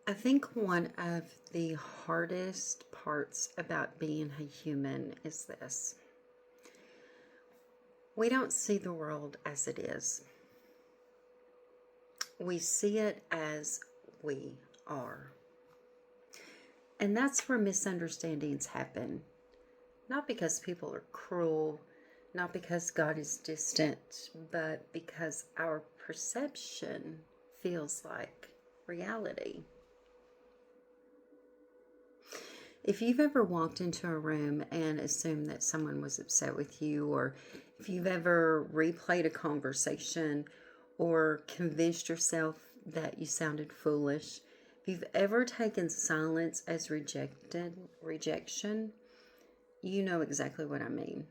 I think one of the hardest parts about being a human is this: we don't see the world as it is, we see it as we are. And that's where misunderstandings happen. Not because people are cruel, not because God is distant, but because our perception feels like reality. If you've ever walked into a room and assumed that someone was upset with you, or if you've ever replayed a conversation or convinced yourself that you sounded foolish, if you've ever taken silence as rejection, you know exactly what I mean.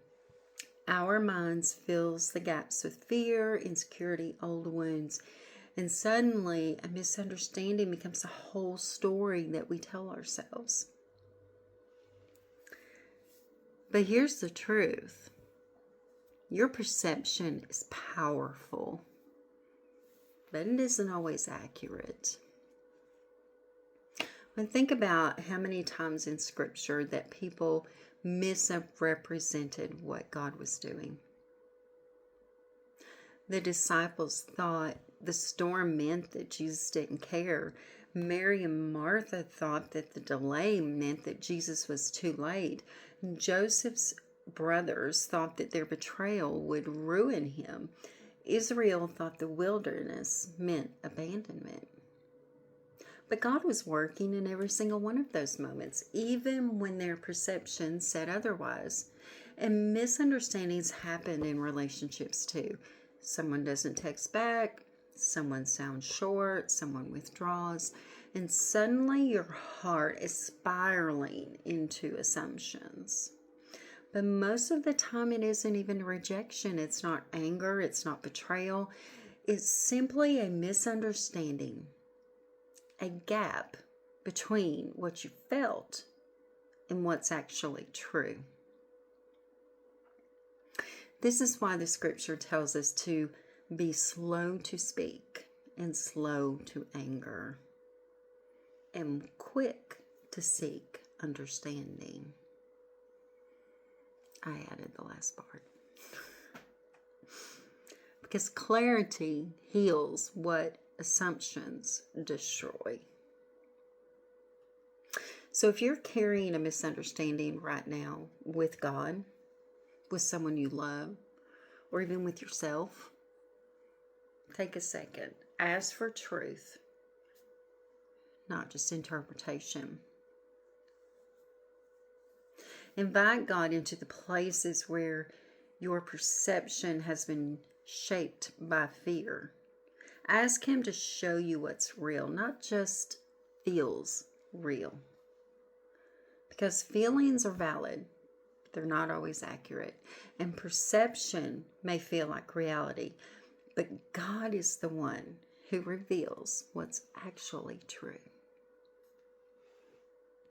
Our minds fills the gaps with fear, insecurity, old wounds, and suddenly a misunderstanding becomes a whole story that we tell ourselves. But here's the truth. Your perception is powerful, but it isn't always accurate. And think about how many times in Scripture that people misrepresented what God was doing. The disciples thought the storm meant that Jesus didn't care. Mary and Martha thought that the delay meant that Jesus was too late. Joseph's brothers thought that their betrayal would ruin him. Israel thought the wilderness meant abandonment. But God was working in every single one of those moments, even when their perception said otherwise. And misunderstandings happen in relationships too. Someone doesn't text back, someone sounds short, someone withdraws, and suddenly your heart is spiraling into assumptions. But most of the time it isn't even rejection, it's not anger, it's not betrayal, it's simply a misunderstanding, a gap between what you felt and what's actually true. This is why the scripture tells us to be slow to speak and slow to anger and quick to seek understanding. I added the last part. Because clarity heals what assumptions destroy. So if you're carrying a misunderstanding right now with God, with someone you love, or even with yourself, take a second. Ask for truth, not just interpretation. Invite God into the places where your perception has been shaped by fear. Ask Him to show you what's real, not just feels real. Because feelings are valid, they're not always accurate. And perception may feel like reality, but God is the one who reveals what's actually true.